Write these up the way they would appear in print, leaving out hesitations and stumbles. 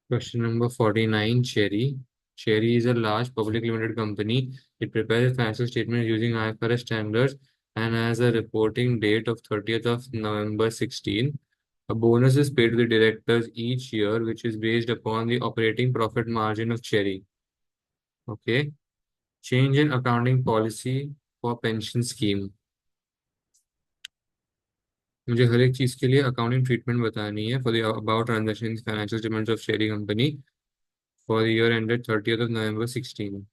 Question number 49, Cherry. Cherry is a large public limited company. It prepares financial statements using IFRS standards and has a reporting date of 30th of November 16. A bonus is paid to the directors each year, which is based upon the operating profit margin of Cherry. Okay. Change in accounting policy for pension scheme. मुझे हर एक चीज के लिए accounting treatment बतानी है for the about transaction financial statements of sharing company for the year ended 30th of November 16.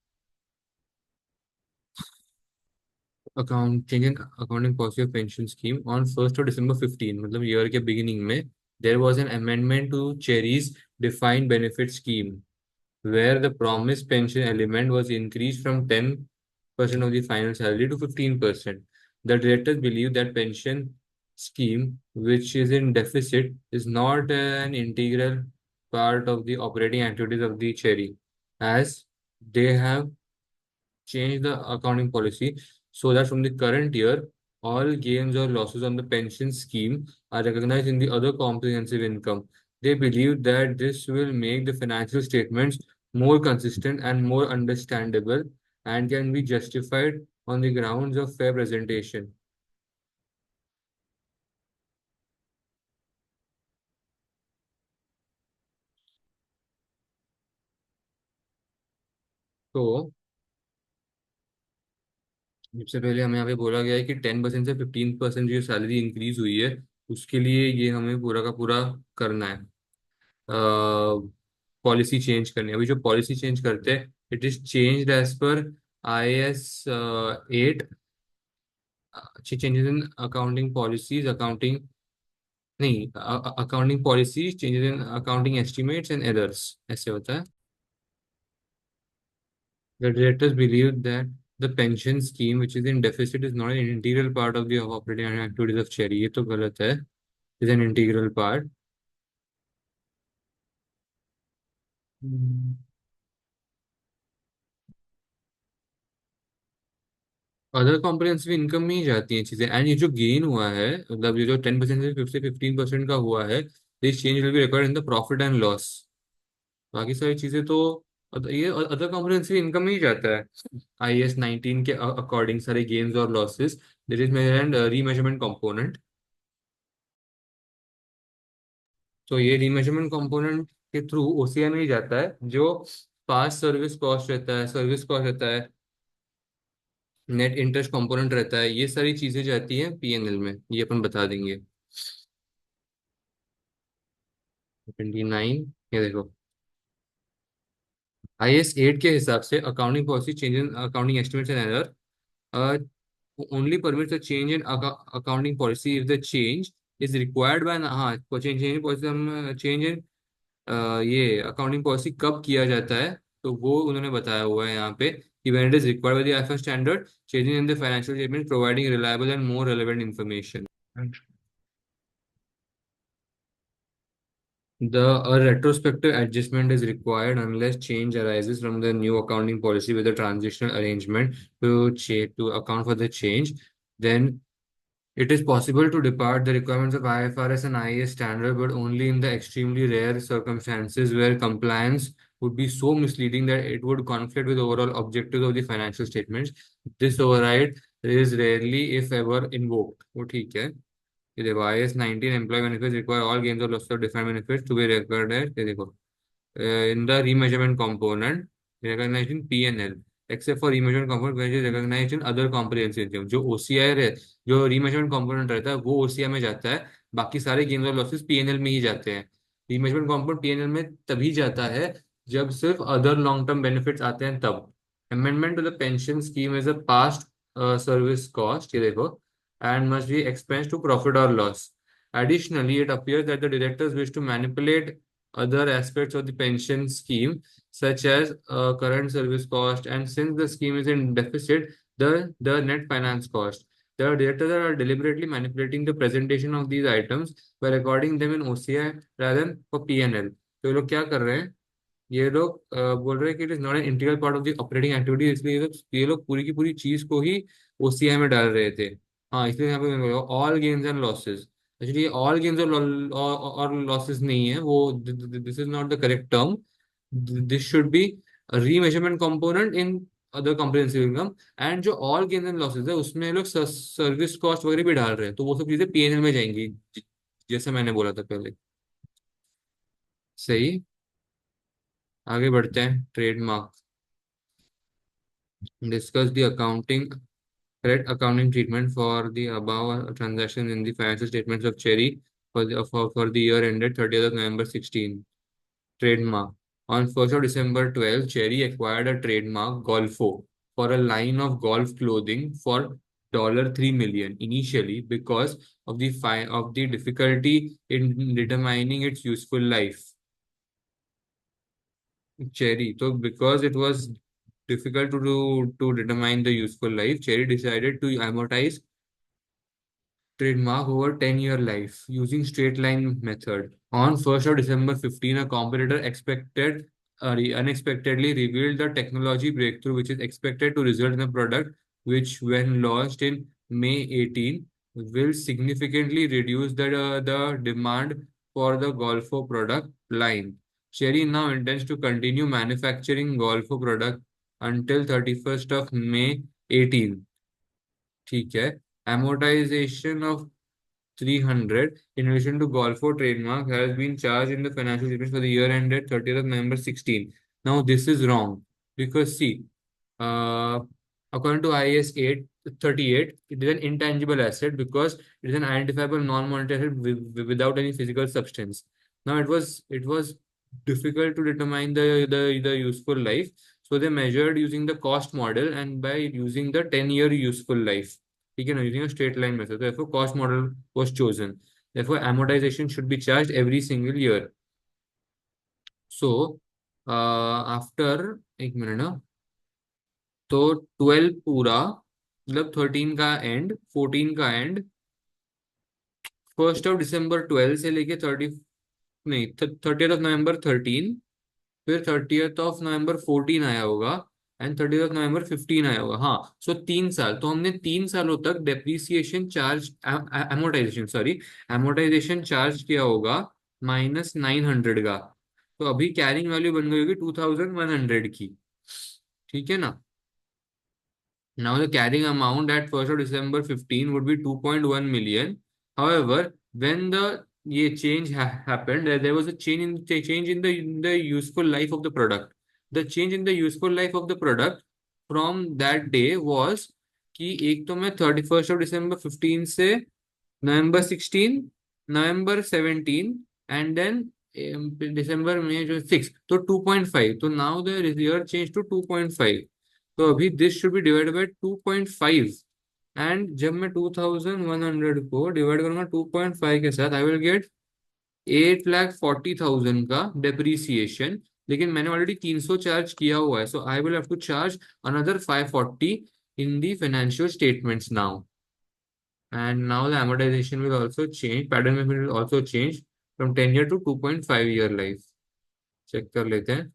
Change in accounting policy of pension scheme on 1st of December 15, मतलब year के beginning में there was an amendment to Cherry's defined benefit scheme where the promised pension element was increased from 10% of the final salary to 15%. The directors believe that pension scheme, which is in deficit, is not an integral part of the operating activities of the Cherry, as they have changed the accounting policy so that from the current year, all gains or losses on the pension scheme are recognized in the other comprehensive income. They believe that this will make the financial statements more consistent and more understandable and can be justified on the grounds of fair presentation. तो सबसे पहले हमें यहाँ पे बोला गया है कि 10% से 15% जो सैलरी इंक्रीज हुई है उसके लिए ये हमें पूरा का पूरा करना है, पॉलिसी चेंज करनी है। अभी जो पॉलिसी चेंज करते हैं it is changed as per IAS 8। Changes in accounting policies accounting नहीं accounting policies changes in accounting estimates and errors ऐसे होता है। The directors believe that the pension scheme which is in deficit is not an integral part of the operating activities of Cherry। ये तो गलत है, is an integral part। Other comprehensive income में ही जाती हैं चीजें। एंड ये जो गेन हुआ है मतलब ये जो 10% से 15% का हुआ है this change will be record in the profit and loss. बाकी सारी चीजें तो ये अदर कॉम्प्रिहेंसिव इनकम में ही जाता है। IAS 19 के अकॉर्डिंग सारे गेन्स और losses there is measure and remeasurement component. तो ये रीमेजरमेंट कंपोनेंट के थ्रू OCI में ही जाता है। जो पास सर्विस कॉस्ट रहता है, सर्विस कॉस्ट रहता है, नेट इंटरेस्ट कंपोनेंट रहता है, ये सारी चीजें जाती हैं PNL में, ये अपन बता देंगे। 29 ये देखो IAS 8 के हिसाब से accounting policy change in accounting estimates and error only permits a change in accounting policy if the change is required by हाँ change in policy हम change in ये अकाउंटिंग पॉलिसी कब किया जाता है तो वो उन्होंने बताया हुआ है यहाँ पे कि when it is required by the IFRS standard changing in the financial statement providing reliable and more relevant information। A retrospective adjustment is required unless change arises from the new accounting policy with a transitional arrangement to account for the change. Then it is possible to depart the requirements of IFRS and IAS standard, but only in the extremely rare circumstances where compliance would be so misleading that it would conflict with overall objectives of the financial statements. This override is rarely, if ever, invoked। वो ठीक है। ये देखो IAS 19 employee benefits require all gains or losses of defined benefits to be recorded। ये देखो in the remeasurement component recognized in P&L except for remeasurement component which is recognized in other comprehensive income। जो OCI रहे, जो remeasurement component रहता है वो OCI में जाता है, बाकी सारे गेन्स और लॉसेस PNL में ही जाते हैं। remeasurement component PNL में तभी जाता है जब सिर्फ अदर लॉन्ग टर्म बेनिफिट्स आते हैं तब। Amendment to the pension scheme is a past service cost, ये देखो, and must be expensed to profit or loss। Additionally, it appears that the directors wish to manipulate other aspects of the pension scheme, such as current service cost, and since the scheme is in deficit, the net finance cost। The directors are deliberately manipulating the presentation of these items by recording them in OCI rather than for PNL। तो ये लोग क्या कर रहे हैं, ये लोग बोल रहे हैं कि it is not an integral part of the operating activity, इसलिए ये लोग पूरी की पूरी चीज को ही OCI में डाल रहे थे। हाँ इसलिए यहाँ पे all gains and losses actually all gains और लॉसेस नहीं है वो, this is not the correct term, this should B remeasurement component in other comprehensive income. And जो ऑल गेन्स एंड लॉसेस है उसमें ये लोग सर्विस कॉस्ट वगैरह भी डाल रहे हैं, तो वो सब चीजें पीएनएल में जाएंगी, जैसे मैंने बोला था पहले। सही। आगे बढ़ते हैं, trademark. Discuss the accounting correct accounting treatment for the above transaction in the financial statements of Cherry for the year ended 30th of November 16. Trademark. On 1st of December 12, Cherry acquired a trademark Golfo for a line of golf clothing for $3 million initially because of the difficulty in determining its useful life. Cherry. So because it was difficult to determine the useful life, Cherry decided to amortize trademark over 10-year life using straight line method. On 1st of December 15, a competitor unexpectedly revealed the technology breakthrough which is expected to result in a product which, when launched in May 18, will significantly reduce the demand for the Golfo product line. Cherry now intends to continue manufacturing Golfo product until 31st of May 18. ठीक है. Amortization of 300 in relation to Golfo trademark has been charged in the financial statements for the year ended 30th of November 16. Now this is wrong because see, uh, according to IAS 838, it is an intangible asset because it is an identifiable non-monetary asset without any physical substance. Now it was difficult to determine the useful life, so they measured using the cost model and by using the 10-year useful life. ठीक है ना, using a straight line method. Therefore, cost model was chosen. Therefore, amortization should be charged every single year. So, after एक minute ना, तो 12 पूरा मतलब 13 का and, 14 का एंड, 1st of December 12 से लेके 30, नहीं 30th of November 13, फिर 30th of November 14 आया होगा एंड 30th of November 15 आया होगा, हाँ। सो 3 साल, तो हमने 3 सालों तक depreciation charge, amortisation sorry, amortisation charge किया होगा -900 का। तो अभी कैरिंग वैल्यू बन गई होगी 2100 की। ठीक है ना। Now the carrying amount at 1st of December 15 would be 2.1 million. However, when the ये change happened, there was a change in the useful life of the product. The change in the useful life of the product from that day was कि एक तो मैं 31st of December 15 से November 16, November 17 and then दिसंबर में जो 6, तो 2.5, तो now the year change to 2.5। तो अभी this should be divided by 2.5, and जब मैं 2100 को डिवाइड करूंगा 2.5 के साथ, आई विल गेट 8,40,000 का डेप्रीसिएशन। लेकिन मैंने ऑलरेडी 300 चार्ज किया हुआ है, so I will have to charge another 540 in the financial statements now. And now the amortization will also change, pattern will also change from 10 year to 2.5 year life. Check कर लेते हैं।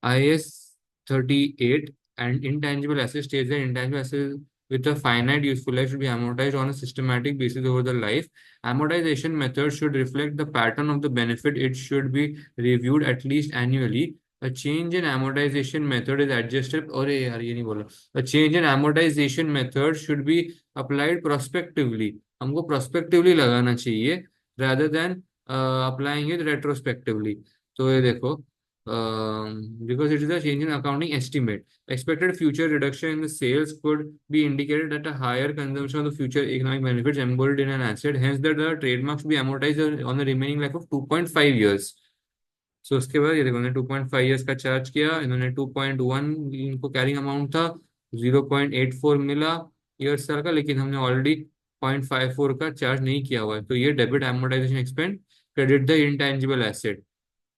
IS 38 and intangible assets states that intangible assets with a finite useful life should be amortized on a systematic basis over the life. Amortization method should reflect the pattern of the benefit. It should be reviewed at least annually. A change in amortization method is adjusted. अरे यार ये नहीं बोला। A change in amortization method should be applied prospectively. हमको prospectively लगाना चाहिए rather than applying it retrospectively. तो ये देखो, because it is a change in accounting estimate. Expected future reduction in the sales could be indicated at a higher consumption of the future economic benefits embodied in an asset. Hence, that the trademark should be amortized on the remaining life of 2.5 years. सो उसके बाद ये देखो, इन्होंने 2.5 years का charge किया, इन्होंने 2.1 इनको carrying amount था, 0.84 मिला ईयर साल का, लेकिन हमने ऑलरेडी 0.54 का चार्ज नहीं किया हुआ है, तो ये debit amortisation expense, credit the intangible asset.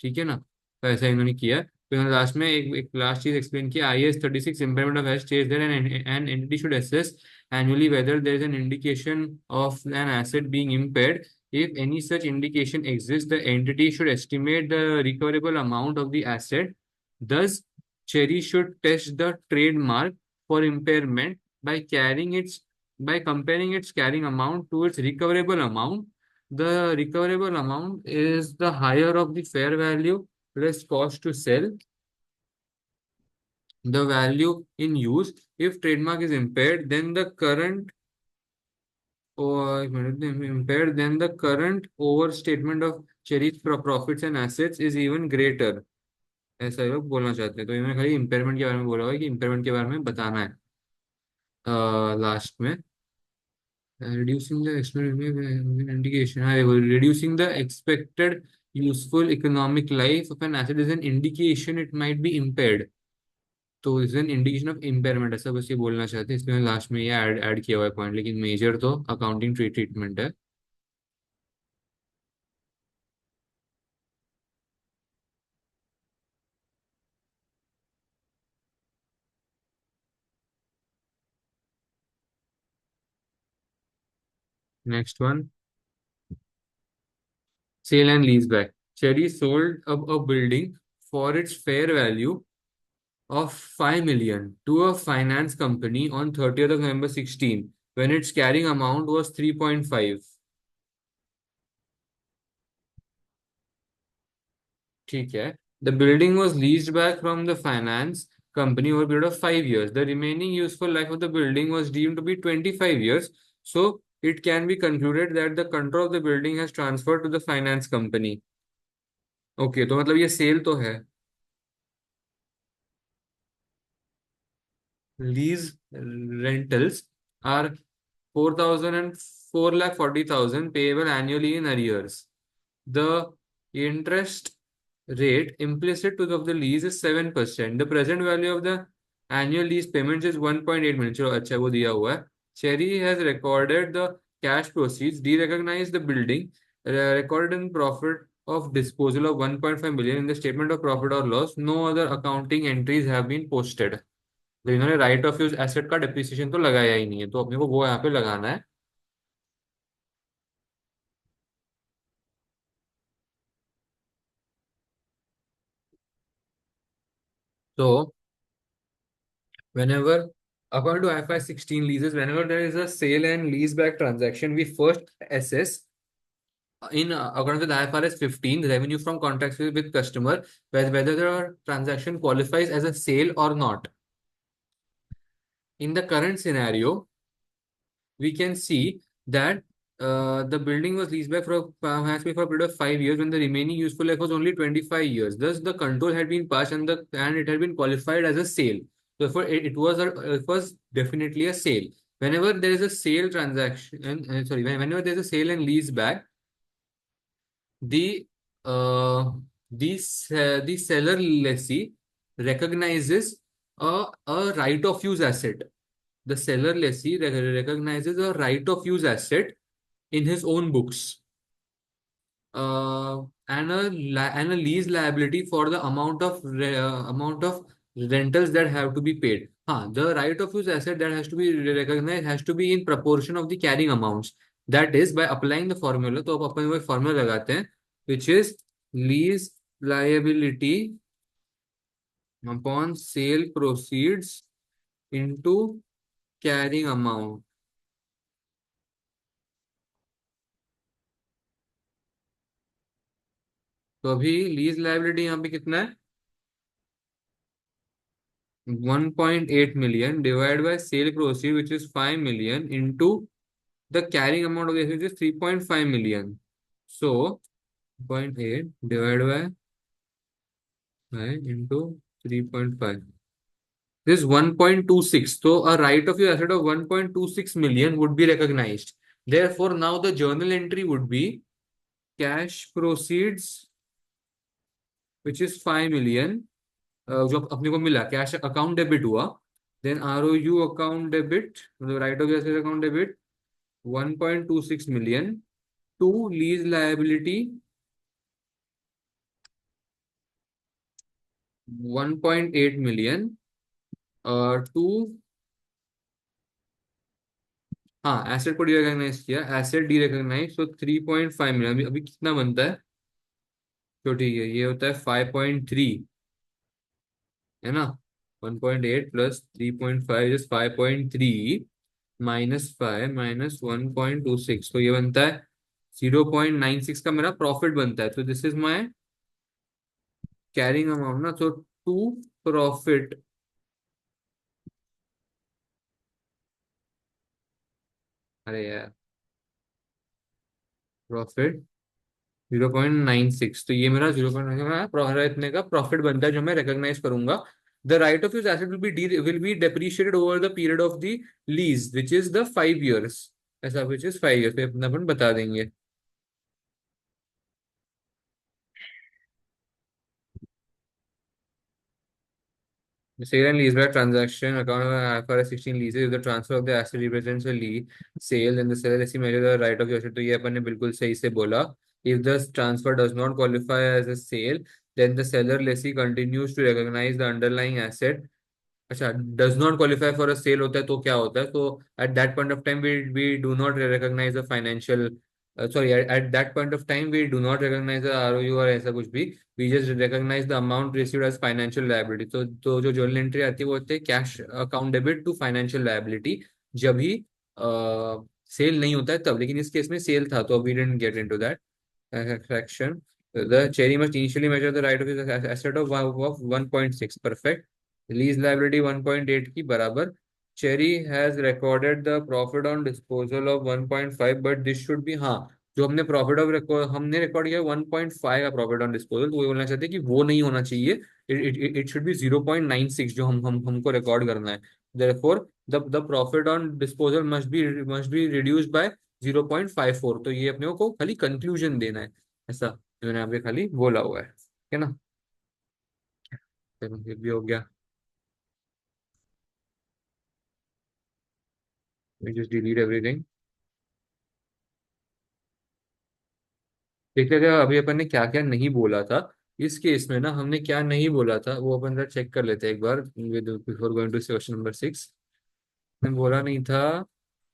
ठीक है ना। तो ऐसा इन्होंने किया। तो इन्होंने लास्ट में एक लास्ट चीज एक्सप्लेन किया, IAS 36 impairment of assets states that an entity should assess annually whether there is an indication of an asset being impaired. If any such indication exists, the entity should estimate the recoverable amount of the asset. Thus, Cherry should test the trademark for impairment by carrying its by comparing its carrying amount to its recoverable amount. The recoverable amount is the higher of the fair value less cost to sell, the value in use. If trademark is impaired, then the current or impaired, then the current overstatement of Cherry's profits and assets is even greater. ऐसा ये लोग बोलना चाहते हैं, तो इन्होंने खाली impairment के बारे में बोला हुआ है कि इम्पेयरमेंट के बारे में बताना है लास्ट में। reducing the indication, reducing the expected useful economic life of an asset is an indication it might be impaired. तो is an indication of impairment, ऐसा बस ये बोलना चाहते हैं, इसलिए लास्ट में ये ऐड किया हुआ है पॉइंट, लेकिन मेजर तो अकाउंटिंग ट्रीटमेंट है। Next one, sale and lease back. Cherry sold a building for its fair value of 5 million to a finance company on 30th of November 16 when its carrying amount was 3.5। ठीक है। The building was leased back from the finance company over a period of 5 years. The remaining useful life of the building was deemed to be 25 years. So it can be concluded that the control of the building has transferred to the finance company. Okay, तो मतलब ये cell तो है। Lease rentals are 4,000 and 4,40,000 payable annually in arrears. The interest rate implicit to of the lease is 7%. The present value of the annual lease payments is 1.8 million. चलो अच्छा वो दिया हुआ है। Cherry has recorded the cash proceeds, de-recognized the building, recorded in profit of disposal of 1.5 million in the statement of profit or loss. No other accounting entries have been posted. तो इन्होंने right of use asset का depreciation तो लगाया ही नहीं है, तो अपने को वो यहाँ पे लगाना है। तो whenever, according to IFRS 16 leases, whenever there is a sale and lease back transaction, we first assess in according to the IFRS 15 revenue from contracts with customer, whether the transaction qualifies as a sale or not. In the current scenario, we can see that the building was leased back for has been for a period of 5 years when the remaining useful life was only 25 years. Thus, the control had been passed and it had been qualified as a sale. Therefore, it was definitely a sale. Whenever there is a sale transaction, whenever there is a sale and lease back, the uh, the seller lessee recognizes a right of use asset. The seller lessee recognizes a right of use asset in his own books, and a lease liability for the amount of rentals that have to be paid. The right of use asset that has to be recognized has to be in proportion of the carrying amounts. That is by applying the formula. तो अब अपन वो formula लगाते हैं, which is lease liability upon sale proceeds into carrying amount. तो अभी lease liability यहाँ पे कितना है, 1.8 million divided by sale proceed which is 5 million into the carrying amount of this which is 3.5 million. So 0.8 divided by 5 into 3.5. This is 1.26. So a right of use asset of 1.26 million would be recognized. Therefore, now the journal entry would be cash proceeds which is 5 million, जो अपने को मिला cash account debit हुआ, then ROU account debit, मतलब right of use account debit 1.26 million to lease liability 1.8 million to, हाँ asset को derecognise किया, asset derecognise, तो 3.5 मिलियन। अभी कितना बनता है, तो ठीक है ये होता है 5.3, है ना। 1.8 प्लस 3.5 इज 5.3, -5 -1.26, तो ये बनता है 0.96 का मेरा प्रॉफिट बनता है। तो this is my carrying amount ना, तो टू प्रॉफिट, अरे यार, प्रॉफिट 0.96, तो ये मेरा 0.96 इतने का प्रॉफिट बनता है जो मैं रिकॉग्नाइज करूंगा। The right of use asset will be depreciated over the period of the lease which is the 5 years, ऐसा विच इज 5 years, पे अपना अपन बता देंगे। The sale and leaseback transaction account of IFRS 16 leases, if the transfer of the asset represents a lease sale, then the seller lessee measure the right of use, तो ये अपन ने बिल्कुल सही से बोला। If the transfer does not qualify as a sale, then the seller lessee continues to recognize the underlying asset। अच्छा, does not qualify for a sale होता है तो क्या होता है, तो at that point of time we do not recognise the financial, sorry, at that point of time we do not recognise the ROU और ऐसा कुछ भी। We just recognise the amount received as financial liability. तो जो journal entry आती है वो होती है cash account debit to financial liability, जब ही सेल नहीं होता है तब। लेकिन इस केस में सेल था तो we didn't get into that fraction. The cherry must initially measure the right of his asset of 1.6, perfect. Lease liability 1.8 की बराबर। Cherry has recorded the profit on disposal of 1.5, but this should be, हाँ, जो हमने profit of record हमने record किया 1.5 का profit on disposal, तो वो बोलना चाहते हैं कि वो नहीं होना चाहिए। इट शुड बी 0.96 जो हम हमको रिकॉर्ड करना है। therefore the profit on disposal must be reduced by 0.54, तो ये अपने को खाली कंक्लूजन देना है, ऐसा मैंने यहाँ पे खाली बोला हुआ है, ठीक है ना। चलो, ये भी हो गया। We just delete everything. देख लेते हैं अभी अपन ने क्या क्या नहीं बोला था इस केस में ना, हमने क्या नहीं बोला था वो अपन जरा चेक कर लेते हैं एक बार before going to question number 6। मैंने बोला नहीं था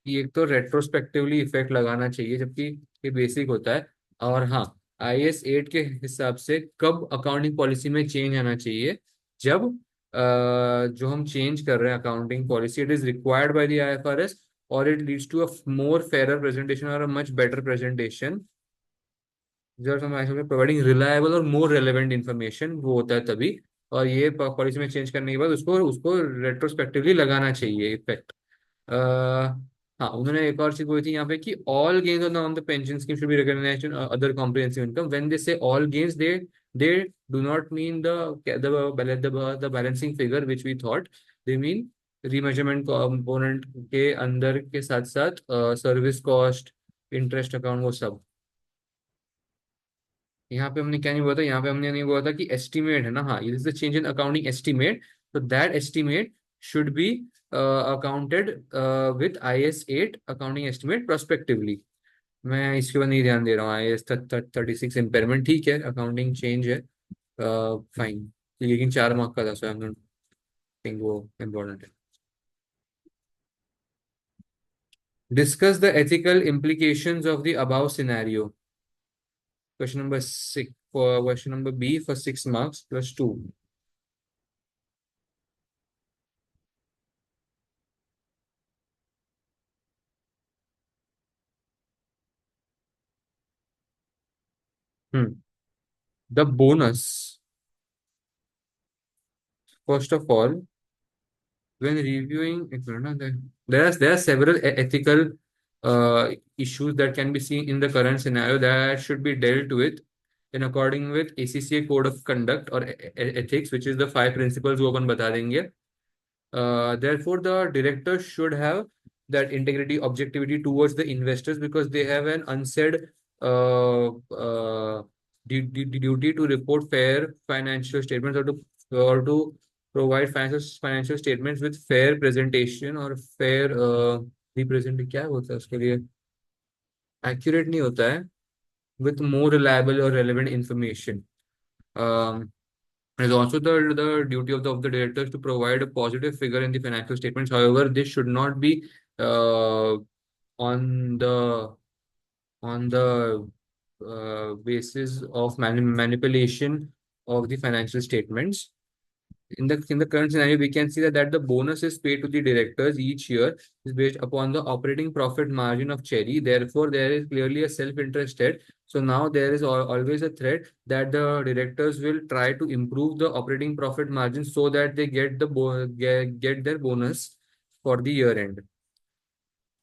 कि एक तो रेट्रोस्पेक्टिवली इफेक्ट लगाना चाहिए, जबकि ये बेसिक होता है। और हाँ, IS 8 के हिसाब से कब अकाउंटिंग पॉलिसी में चेंज आना चाहिए, जब जो हम चेंज कर रहे हैं accounting policy, it is required by the IFRS और it leads to a more fair presentation और अ मच बेटर प्रेजेंटेशन, जब हम प्रोवाइडिंग रिलायबल और मोर रेलेवेंट इन्फॉर्मेशन, वो होता है तभी। और ये पॉलिसी में चेंज करने के बाद उसको उसको रेट्रोस्पेक्टिवली लगाना चाहिए इफेक्ट। हाँ, उन्होंने एक और चीज बोली थी यहाँ पे कि all gains on the pension scheme should be recognised in other comprehensive income. When they say all gains, they do not mean the balancing figure which we thought, they mean remeasurement component के अंदर के साथ साथ service cost, interest account, वो सब। यहाँ पे हमने क्या नहीं बोला था, यहाँ पे हमने नहीं बोला था कि एस्टिमेट है ना, हाँ, is the change in accounting estimate, तो that estimate should be accounted with IS 8 accounting estimate prospectively. मैं इसके बाद नहीं ध्यान दे रहा हूँ। IS 36 इम्पेयरमेंट ठीक है, अकाउंटिंग चेंज है, फाइन, लेकिन 4 मार्क का था, सो आई एम नॉट थिंक वो इम्पोर्टेंट है। Discuss the ethical implications of the above scenario। Question number 6 for question number B for 6 marks plus 2। Hmm. The bonus, first of all, when reviewing, there are several ethical issues that can be seen in the current scenario that should be dealt with in according with ACCA Code of Conduct or Ethics, which is the 5 principles वो अपन बता देंगे। Therefore, the director should have that integrity, objectivity towards the investors, because they have an unsaid duty to report fair financial statements, or to provide financial statements with fair presentation or fair represent, क्या होता है उसके लिए, accurate नहीं होता है, with more reliable or relevant information. Um, It is also the duty of the directors to provide a positive figure in the financial statements. However, this should not be uh, on the basis of manipulation of the financial statements. in the current scenario, we can see that the bonus is paid to the directors each year is based upon the operating profit margin of Cherry. Therefore, there is clearly a self-interest threat. So now there is always a threat that the directors will try to improve the operating profit margin so that they get their bonus for the year end.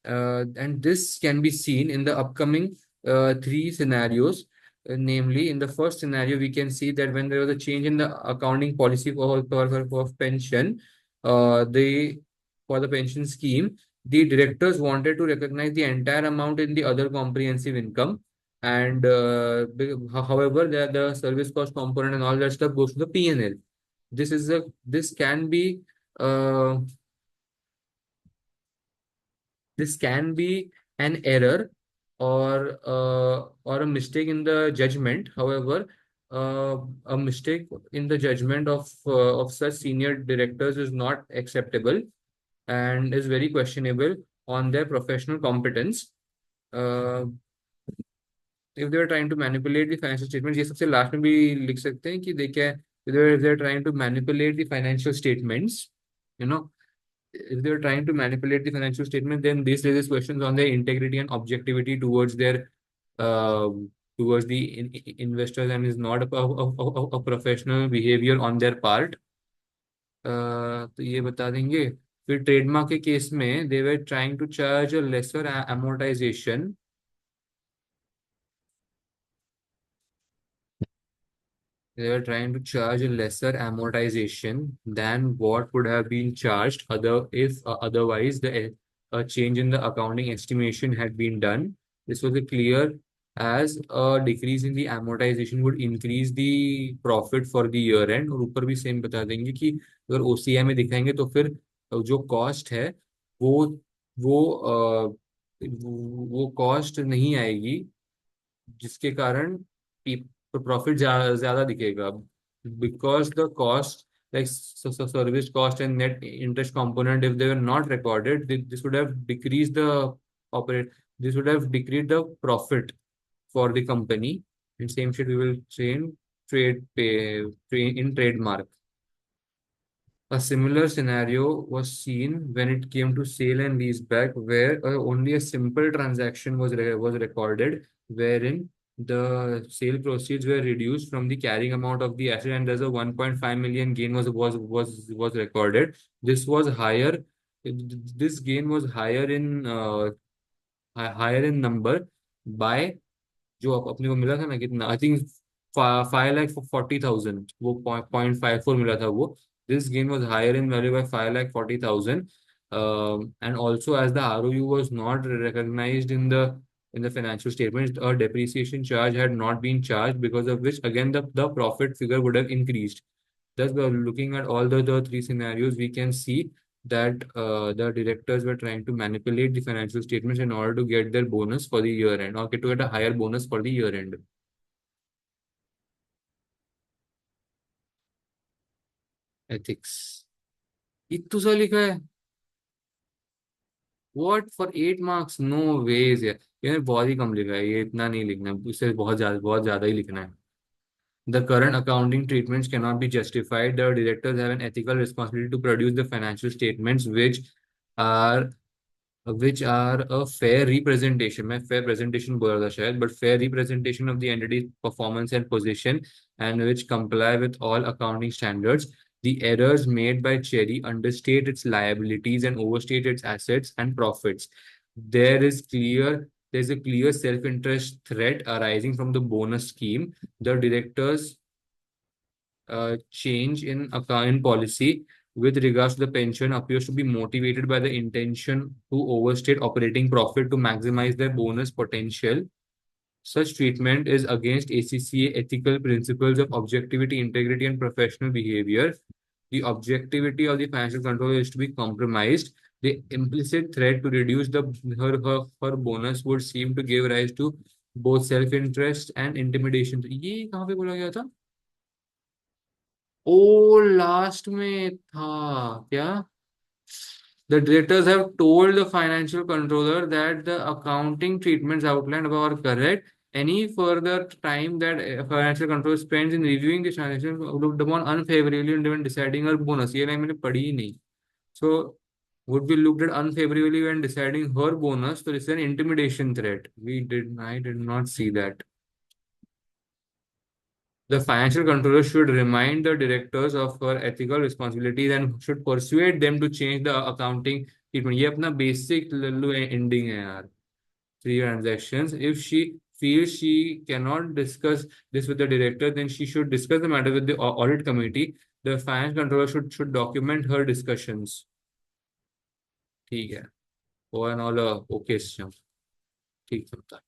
And this can be seen in the upcoming three scenarios. Namely, in the first scenario, we can see that when there was a change in the accounting policy for pension, the for the pension scheme, the directors wanted to recognize the entire amount in the other comprehensive income. And however, the service cost component and all that stuff goes to the P&L. This can be uh, this can be an error or a mistake in the judgment. However, a mistake in the judgment of such senior directors is not acceptable and is very questionable on their professional competence. Uh, if they are trying to manipulate the financial statements, ये सबसे last में भी लिख सकते हैं कि they can, if they're trying to manipulate the financial statements, you know, if they're trying to manipulate the financial statement, then this raises questions on their integrity and objectivity uh, towards the investors, and is not a professional behavior on their part. तो ये बता देंगे. फिर trademark के case में they were trying to charge a lesser amortization. They were trying to charge a lesser amortization than what would have been charged if otherwise the a change in the accounting estimation had been done. This was a clear as a decrease in the amortization would increase the profit for the year end. और ऊपर भी same बता देंगे कि अगर OCI में दिखाएंगे तो फिर जो कॉस्ट है वो वो कॉस्ट नहीं आएगी, जिसके कारण प्रॉफिट ज्यादा दिखेगा. Because the cost like service cost and net interest component, if they were not recorded, this would have decreased the operate this would have decreased the profit for the company. And same shit we will say in in trademark. A similar scenario was seen when it came to sale and leaseback, where only a simple transaction was recorded, wherein the sale proceeds were reduced from the carrying amount of the asset, and there's a 1.5 million gain was recorded. This was higher. This gain was higher in number by जो अपने को मिला था ना कितना, I think 5,40,000, वो 0.54 मिला था वो. This gain was higher in value by 5,40,000. And also, as the ROU was not recognized in the financial statements, a depreciation charge had not been charged, because of which again the profit figure would have increased. Thus, by looking at all the three scenarios, we can see that the directors were trying to manipulate the financial statements in order to get their bonus for the year end, or to get a higher bonus for the year end. Ethics. इतना सा लिखा है. What for 8 marks? No ways यार. ये बहुत ही कम लिखा है, ये इतना नहीं लिखना है, इससे बहुत ज्यादा ही लिखना है. The current accounting treatments cannot be justified. The directors have an ethical responsibility to produce the financial statements are which are a fair representation. मैं fair presentation बोल रहा था शायद, but fair representation of the entity's performance and position, and which comply with all accounting standards. The errors made by Cherry understate its liabilities and overstate its assets and profits. There's a clear self-interest threat arising from the bonus scheme. The directors change in account policy with regards to the pension appears to be motivated by the intention to overstate operating profit to maximize their bonus potential. Such treatment is against ACCA ethical principles of objectivity, integrity, and professional behavior. The objectivity of the financial control is to be compromised. The implicit threat to reduce her bonus would seem to give rise to both self-interest and intimidation. ये कहाँ पे बोला गया था? ओ last में था क्या? The directors have told the financial controller that the accounting treatments outlined above are correct. any further time that financial control spends in reviewing the transaction looked upon unfavorably and when deciding her bonus. ये line मैंने पढ़ी ही नहीं. So would be looked at unfavorably when deciding her bonus. So this is an intimidation threat. I did not see that. The financial controller should remind the directors of her ethical responsibilities and should persuade them to change the accounting treatment. ये अपना basic Lallu ending है यार. Three transactions. If she feels she cannot discuss this with the director, then she should discuss the matter with the audit committee. The finance controller should document her discussions. ठीक है. All in all, okay, ठीक है.